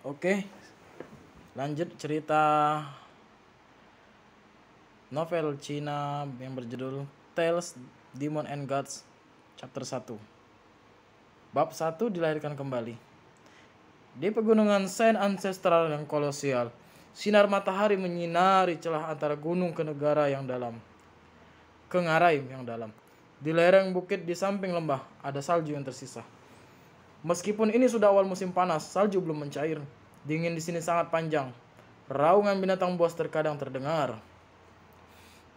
Oke, lanjut cerita novel Cina yang berjudul Tales Demon and Gods chapter 1. Bab 1 dilahirkan kembali. Di pegunungan Saint Ancestral yang kolosial, sinar matahari menyinari celah antara gunung ke ngarai yang dalam. Di lereng bukit di samping lembah ada salju yang tersisa. Meskipun ini sudah awal musim panas, salju belum mencair. Dingin di sini sangat panjang. Raungan binatang buas terkadang terdengar.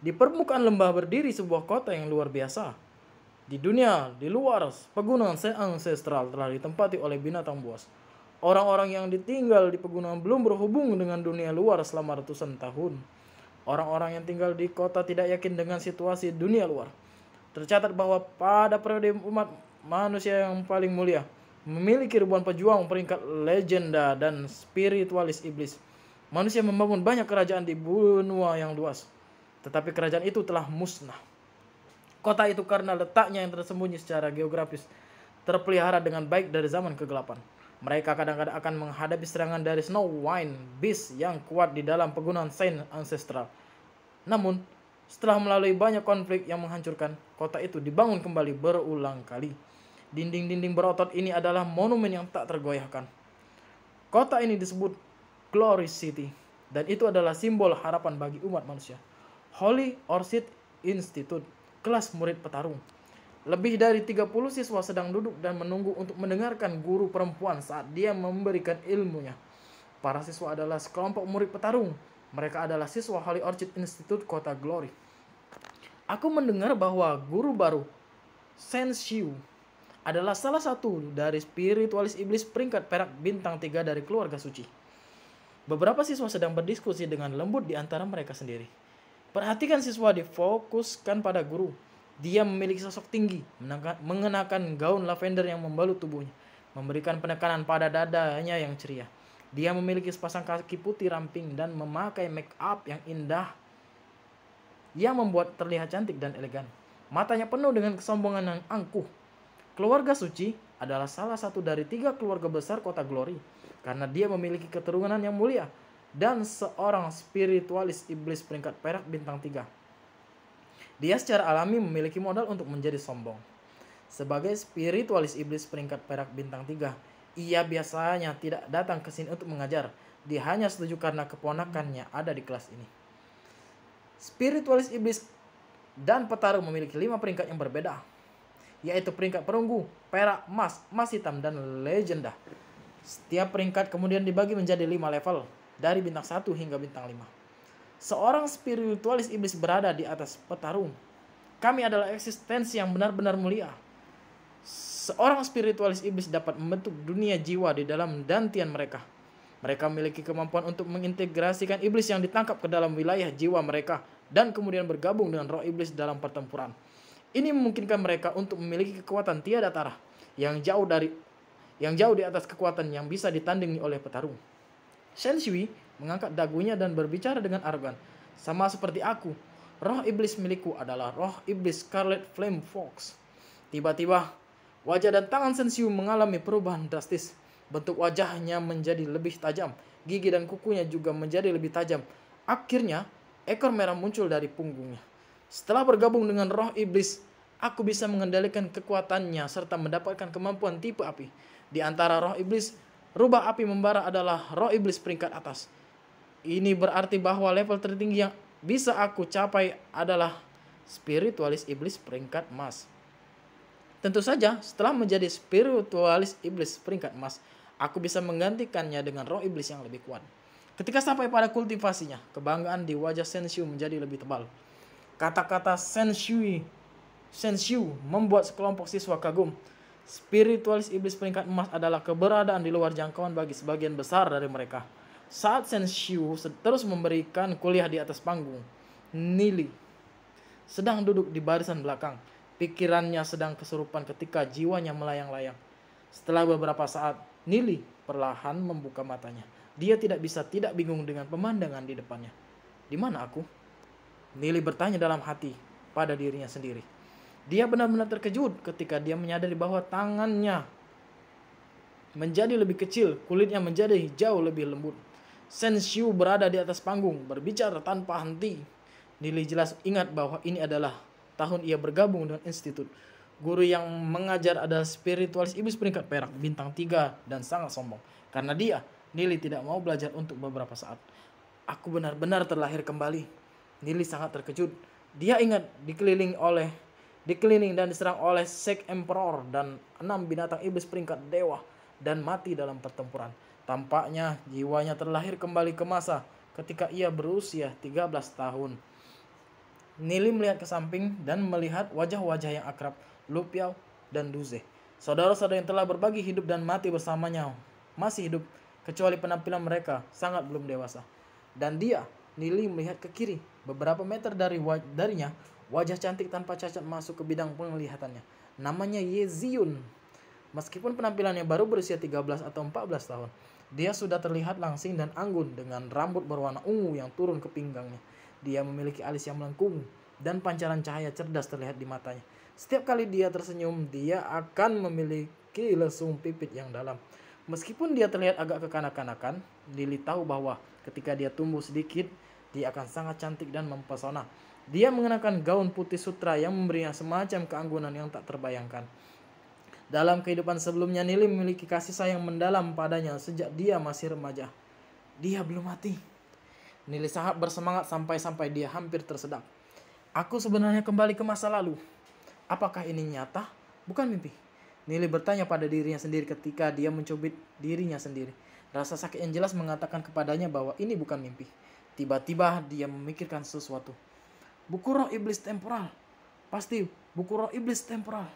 Di permukaan lembah berdiri sebuah kota yang luar biasa. Di dunia, di luar pegunungan Saint Ancestral telah ditempati oleh binatang buas. Orang-orang yang ditinggal di pegunungan belum berhubung dengan dunia luar selama ratusan tahun. Orang-orang yang tinggal di kota tidak yakin dengan situasi dunia luar. Tercatat bahwa pada periode umat manusia yang paling mulia, memiliki ribuan pejuang peringkat legenda dan spiritualis iblis. Manusia membangun banyak kerajaan di benua yang luas, tetapi kerajaan itu telah musnah. Kota itu karena letaknya yang tersembunyi secara geografis, terpelihara dengan baik dari zaman kegelapan. Mereka kadang-kadang akan menghadapi serangan dari Snow White Beast yang kuat di dalam pegunungan Saint Ancestral. Namun, setelah melalui banyak konflik yang menghancurkan, kota itu dibangun kembali berulang kali. Dinding-dinding berotot ini adalah monumen yang tak tergoyahkan. Kota ini disebut Glory City, dan itu adalah simbol harapan bagi umat manusia. Holy Orchid Institute, kelas murid petarung. Lebih dari 30 siswa sedang duduk dan menunggu untuk mendengarkan guru perempuan saat dia memberikan ilmunya. Para siswa adalah sekelompok murid petarung. Mereka adalah siswa Holy Orchid Institute Kota Glory. Aku mendengar bahwa guru baru, Shen Xiu, adalah salah satu dari spiritualis iblis peringkat perak bintang 3 dari keluarga suci. Beberapa siswa sedang berdiskusi dengan lembut di antara mereka sendiri. Perhatikan siswa difokuskan pada guru. Dia memiliki sosok tinggi, mengenakan gaun lavender yang membalut tubuhnya, memberikan penekanan pada dadanya yang ceria. Dia memiliki sepasang kaki putih ramping dan memakai make up yang indah yang membuat terlihat cantik dan elegan. Matanya penuh dengan kesombongan yang angkuh. Keluarga suci adalah salah satu dari 3 keluarga besar kota Glory, karena dia memiliki keturunan yang mulia dan seorang spiritualis iblis peringkat perak bintang 3. Dia secara alami memiliki modal untuk menjadi sombong. Sebagai spiritualis iblis peringkat perak bintang 3, ia biasanya tidak datang ke sini untuk mengajar. Dia hanya setuju karena keponakannya ada di kelas ini. Spiritualis iblis dan petarung memiliki 5 peringkat yang berbeda, yaitu peringkat perunggu, perak, emas hitam, dan legenda. Setiap peringkat kemudian dibagi menjadi 5 level, dari bintang 1 hingga bintang 5. Seorang spiritualis iblis berada di atas petarung. Kami adalah eksistensi yang benar-benar mulia. Seorang spiritualis iblis dapat membentuk dunia jiwa di dalam dantian mereka. Mereka memiliki kemampuan untuk mengintegrasikan iblis yang ditangkap ke dalam wilayah jiwa mereka dan kemudian bergabung dengan roh iblis dalam pertempuran. Ini memungkinkan mereka untuk memiliki kekuatan tiada tara yang jauh di atas kekuatan yang bisa ditandingi oleh petarung. Shen Shui mengangkat dagunya dan berbicara dengan arogan. Sama seperti aku, roh iblis milikku adalah roh iblis Scarlet Flame Fox. Tiba-tiba, wajah dan tangan Shen Shui mengalami perubahan drastis. Bentuk wajahnya menjadi lebih tajam, gigi dan kukunya juga menjadi lebih tajam. Akhirnya, ekor merah muncul dari punggungnya. Setelah bergabung dengan roh iblis, aku bisa mengendalikan kekuatannya serta mendapatkan kemampuan tipe api. Di antara roh iblis, rubah api membara adalah roh iblis peringkat atas. Ini berarti bahwa level tertinggi yang bisa aku capai adalah spiritualis iblis peringkat emas. Tentu saja, setelah menjadi spiritualis iblis peringkat emas, aku bisa menggantikannya dengan roh iblis yang lebih kuat. Ketika sampai pada kultivasinya, kebanggaan di wajah Shen Xiu menjadi lebih tebal. Kata-kata Shen Xiu membuat sekelompok siswa kagum. Spiritualis iblis peringkat emas adalah keberadaan di luar jangkauan bagi sebagian besar dari mereka. Saat Shen Xiu terus memberikan kuliah di atas panggung, Nili sedang duduk di barisan belakang. Pikirannya sedang kesurupan ketika jiwanya melayang-layang. Setelah beberapa saat, Nili perlahan membuka matanya. Dia tidak bingung dengan pemandangan di depannya. Di mana aku? Nili bertanya dalam hati pada dirinya sendiri. Dia benar-benar terkejut ketika dia menyadari bahwa tangannya menjadi lebih kecil, kulitnya menjadi jauh lebih lembut. Shen Xiu berada di atas panggung, berbicara tanpa henti. Nili jelas ingat bahwa ini adalah tahun ia bergabung dengan institut. Guru yang mengajar adalah spiritualis iblis peringkat perak, bintang 3 dan sangat sombong. Karena dia, Nili tidak mau belajar untuk beberapa saat. Aku benar-benar terlahir kembali. Nili sangat terkejut. Dia ingat dikeliling dan diserang oleh Sek Emperor dan 6 binatang iblis peringkat dewa dan mati dalam pertempuran. Tampaknya jiwanya terlahir kembali ke masa ketika ia berusia 13 tahun. Nili melihat ke samping dan melihat wajah-wajah yang akrab, Lu Piao dan Duze. Saudara-saudara yang telah berbagi hidup dan mati bersamanya masih hidup, kecuali penampilan mereka sangat belum dewasa. Dan dia, Nili melihat ke kiri, beberapa meter darinya, wajah cantik tanpa cacat masuk ke bidang penglihatannya. Namanya Ye Ziyun. Meskipun penampilannya baru berusia 13 atau 14 tahun, dia sudah terlihat langsing dan anggun dengan rambut berwarna ungu yang turun ke pinggangnya. Dia memiliki alis yang melengkung dan pancaran cahaya cerdas terlihat di matanya. Setiap kali dia tersenyum, dia akan memiliki lesung pipit yang dalam. Meskipun dia terlihat agak kekanak-kanakan, Lily tahu bahwa ketika dia tumbuh sedikit, dia akan sangat cantik dan mempesona. Dia mengenakan gaun putih sutra yang memberinya semacam keanggunan yang tak terbayangkan. Dalam kehidupan sebelumnya, Nili memiliki kasih sayang mendalam padanya sejak dia masih remaja. Dia belum mati. Nili sangat bersemangat sampai dia hampir tersedak. Aku sebenarnya kembali ke masa lalu. Apakah ini nyata? Bukan mimpi. Nili bertanya pada dirinya sendiri ketika dia mencubit dirinya sendiri. Rasa sakit yang jelas mengatakan kepadanya bahwa ini bukan mimpi. Tiba-tiba dia memikirkan sesuatu. Buku roh iblis temporal. Pasti buku roh iblis temporal.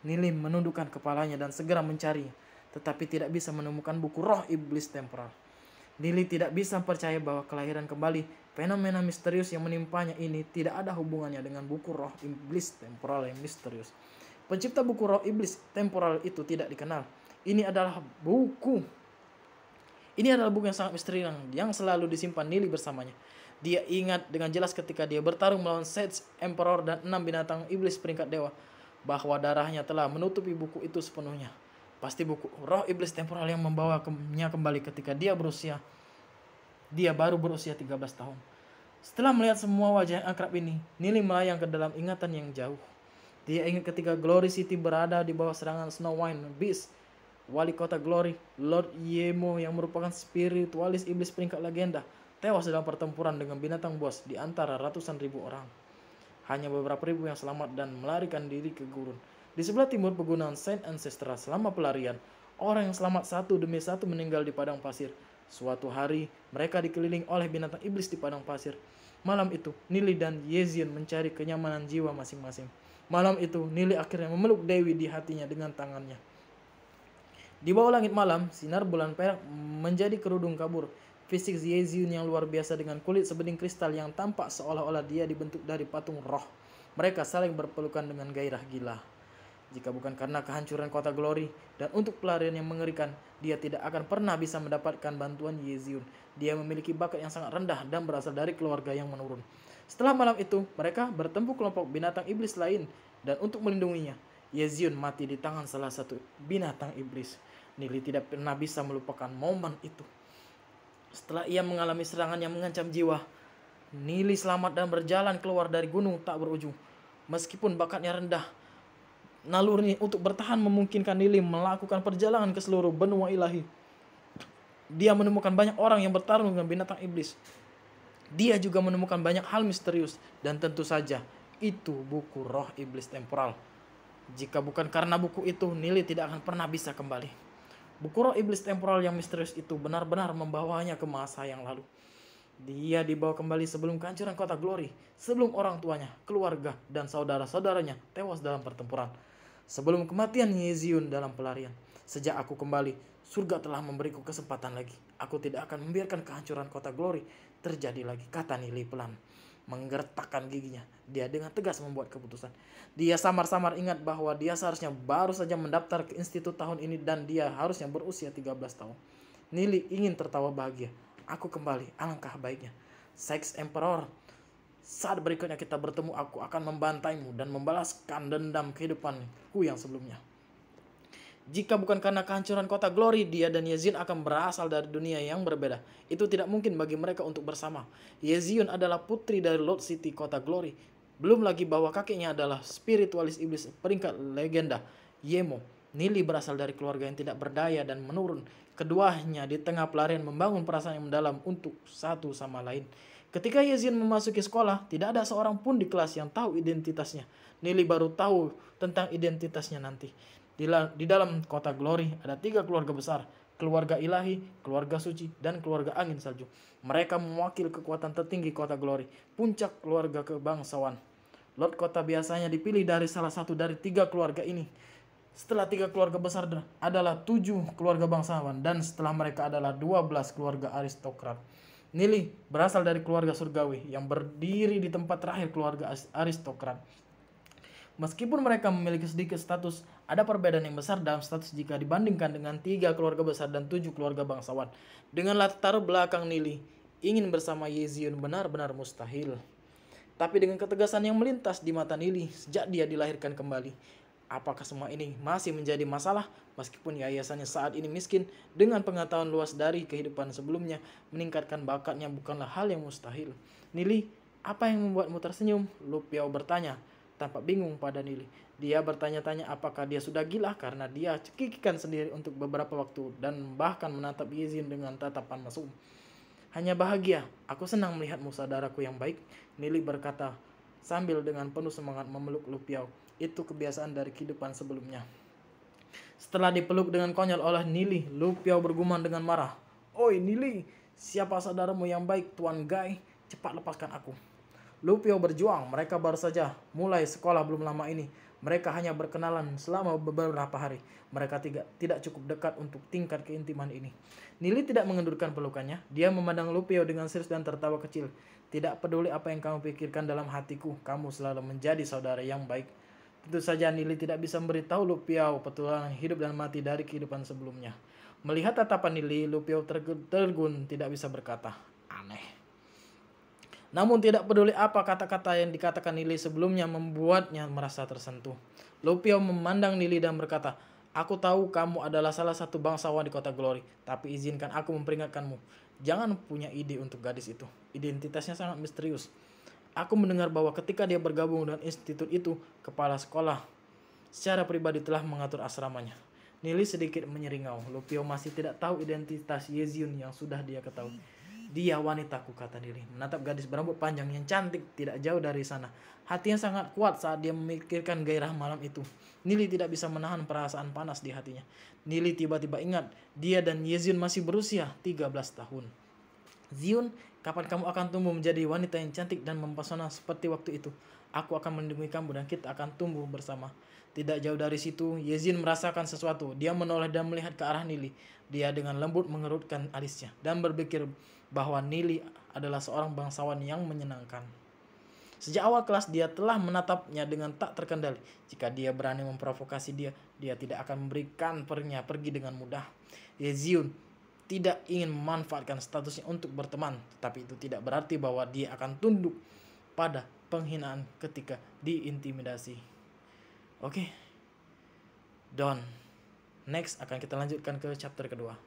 Nili menundukkan kepalanya dan segera mencari, tetapi tidak bisa menemukan buku roh iblis temporal. Nili tidak bisa percaya bahwa kelahiran kembali, fenomena misterius yang menimpanya ini tidak ada hubungannya dengan buku roh iblis temporal yang misterius. Pencipta buku roh iblis temporal itu tidak dikenal. Ini adalah buku yang sangat misterius yang selalu disimpan Nili bersamanya. Dia ingat dengan jelas ketika dia bertarung melawan Sage Emperor dan 6 binatang iblis peringkat dewa, bahwa darahnya telah menutupi buku itu sepenuhnya. Pasti buku roh iblis temporal yang membawanya kembali ketika dia baru berusia 13 tahun. Setelah melihat semua wajah yang akrab ini, Nili melayang ke dalam ingatan yang jauh. Dia ingat ketika Glory City berada di bawah serangan Snow White Beast, wali kota Glory, Lord Yemo yang merupakan spiritualis iblis peringkat legenda, tewas dalam pertempuran dengan binatang buas di antara ratusan ribu orang. Hanya beberapa ribu yang selamat dan melarikan diri ke gurun. Di sebelah timur pegunungan Saint Ancestral selama pelarian, orang yang selamat satu demi satu meninggal di padang pasir. Suatu hari, mereka dikelilingi oleh binatang iblis di padang pasir. Malam itu, Nili dan Yezion mencari kenyamanan jiwa masing-masing. Malam itu, Nili akhirnya memeluk Dewi di hatinya dengan tangannya. Di bawah langit malam, sinar bulan perak menjadi kerudung kabur. Fisik Yezion yang luar biasa dengan kulit sebening kristal yang tampak seolah-olah dia dibentuk dari patung roh. Mereka saling berpelukan dengan gairah gila. Jika bukan karena kehancuran kota Glory dan untuk pelarian yang mengerikan, dia tidak akan pernah bisa mendapatkan bantuan Yezion. Dia memiliki bakat yang sangat rendah dan berasal dari keluarga yang menurun. Setelah malam itu, mereka bertemu kelompok binatang iblis lain dan untuk melindunginya, Yezion mati di tangan salah satu binatang iblis. Nili tidak pernah bisa melupakan momen itu. Setelah ia mengalami serangan yang mengancam jiwa, Nili selamat dan berjalan keluar dari gunung tak berujung. Meskipun bakatnya rendah, naluri untuk bertahan memungkinkan Nili melakukan perjalanan ke seluruh benua ilahi. Dia menemukan banyak orang yang bertarung dengan binatang iblis. Dia juga menemukan banyak hal misterius dan tentu saja itu buku roh iblis temporal. Jika bukan karena buku itu, Nili tidak akan pernah bisa kembali. Buku roh iblis temporal yang misterius itu benar-benar membawanya ke masa yang lalu. Dia dibawa kembali sebelum kehancuran kota Glory, sebelum orang tuanya, keluarga, dan saudara-saudaranya tewas dalam pertempuran. Sebelum kematian Yezion dalam pelarian. Sejak aku kembali, surga telah memberiku kesempatan lagi. Aku tidak akan membiarkan kehancuran kota Glory terjadi lagi, kata Nili pelan. Menggertakkan giginya, dia dengan tegas membuat keputusan. Dia samar-samar ingat bahwa dia seharusnya baru saja mendaftar ke institut tahun ini dan dia harusnya berusia 13 tahun. Nili ingin tertawa bahagia. Aku kembali, alangkah baiknya. Sage Emperor, saat berikutnya kita bertemu, aku akan membantaimu dan membalaskan dendam kehidupanku yang sebelumnya. Jika bukan karena kehancuran kota Glory, dia dan Yezion akan berasal dari dunia yang berbeda. Itu tidak mungkin bagi mereka untuk bersama. Yezion adalah putri dari Lord City kota Glory. Belum lagi bahwa kakeknya adalah spiritualis iblis peringkat legenda, Yemo. Nili berasal dari keluarga yang tidak berdaya dan menurun. Keduanya di tengah pelarian membangun perasaan yang mendalam untuk satu sama lain. Ketika Yezion memasuki sekolah, tidak ada seorang pun di kelas yang tahu identitasnya. Nili baru tahu tentang identitasnya nanti. Di dalam kota Glory ada 3 keluarga besar, keluarga ilahi, keluarga suci, dan keluarga angin salju. Mereka mewakili kekuatan tertinggi kota Glory, puncak keluarga kebangsawan. Lord kota biasanya dipilih dari salah satu dari 3 keluarga ini. Setelah 3 keluarga besar adalah 7 keluarga bangsawan, dan setelah mereka adalah 12 keluarga aristokrat. Nili berasal dari keluarga surgawi yang berdiri di tempat terakhir keluarga aristokrat. Meskipun mereka memiliki sedikit status, ada perbedaan yang besar dalam status jika dibandingkan dengan 3 keluarga besar dan 7 keluarga bangsawan. Dengan latar belakang Nili, ingin bersama Yezion benar-benar mustahil. Tapi dengan ketegasan yang melintas di mata Nili sejak dia dilahirkan kembali, apakah semua ini masih menjadi masalah? Meskipun yayasannya saat ini miskin, dengan pengetahuan luas dari kehidupan sebelumnya, meningkatkan bakatnya bukanlah hal yang mustahil. Nili, apa yang membuatmu tersenyum? Lu Piao bertanya, tampak bingung pada Nili. Dia bertanya-tanya apakah dia sudah gila karena dia cekikikan sendiri untuk beberapa waktu dan bahkan menatap Yezion dengan tatapan mesum. Hanya bahagia, aku senang melihatmu saudaraku yang baik, Nili berkata sambil dengan penuh semangat memeluk Lu Piao. Itu kebiasaan dari kehidupan sebelumnya. Setelah dipeluk dengan konyol oleh Nili, Lu Piao bergumam dengan marah. Oi Nili, siapa saudaramu yang baik, Tuan Gai? Cepat lepaskan aku. Lu Piao berjuang, mereka baru saja mulai sekolah belum lama ini. Mereka hanya berkenalan selama beberapa hari. Mereka tidak cukup dekat untuk tingkat keintiman ini. Nili tidak mengendurkan pelukannya. Dia memandang Lu Piao dengan serius dan tertawa kecil. Tidak peduli apa yang kamu pikirkan dalam hatiku, kamu selalu menjadi saudara yang baik. Tentu saja Nili tidak bisa memberitahu Lu Piao petualangan hidup dan mati dari kehidupan sebelumnya. Melihat tatapan Nili, Lu Piao tergun, tidak bisa berkata. Aneh. Namun tidak peduli apa kata-kata yang dikatakan Nili sebelumnya membuatnya merasa tersentuh. Lu Piao memandang Nili dan berkata, aku tahu kamu adalah salah satu bangsawan di kota Glory, tapi izinkan aku memperingatkanmu. Jangan punya ide untuk gadis itu. Identitasnya sangat misterius. Aku mendengar bahwa ketika dia bergabung dengan institut itu, kepala sekolah secara pribadi telah mengatur asramanya. Nili sedikit menyeringau. Lu Piao masih tidak tahu identitas Yezion yang sudah dia ketahui. Dia wanitaku, kata Nili, menatap gadis berambut panjang yang cantik tidak jauh dari sana. Hatinya sangat kuat saat dia memikirkan gairah malam itu. Nili tidak bisa menahan perasaan panas di hatinya. Nili tiba-tiba ingat, dia dan Yezion masih berusia 13 tahun. Zion, kapan kamu akan tumbuh menjadi wanita yang cantik dan mempesona seperti waktu itu? Aku akan melindungi kamu dan kita akan tumbuh bersama. Tidak jauh dari situ, Yezion merasakan sesuatu. Dia menoleh dan melihat ke arah Nili. Dia dengan lembut mengerutkan alisnya dan berpikir bahwa Nili adalah seorang bangsawan yang menyenangkan. Sejak awal kelas dia telah menatapnya dengan tak terkendali. Jika dia berani memprovokasi dia tidak akan memberikan pergi dengan mudah. Yezion tidak ingin memanfaatkan statusnya untuk berteman, tetapi itu tidak berarti bahwa dia akan tunduk pada penghinaan ketika diintimidasi. Oke. Next akan kita lanjutkan ke chapter kedua.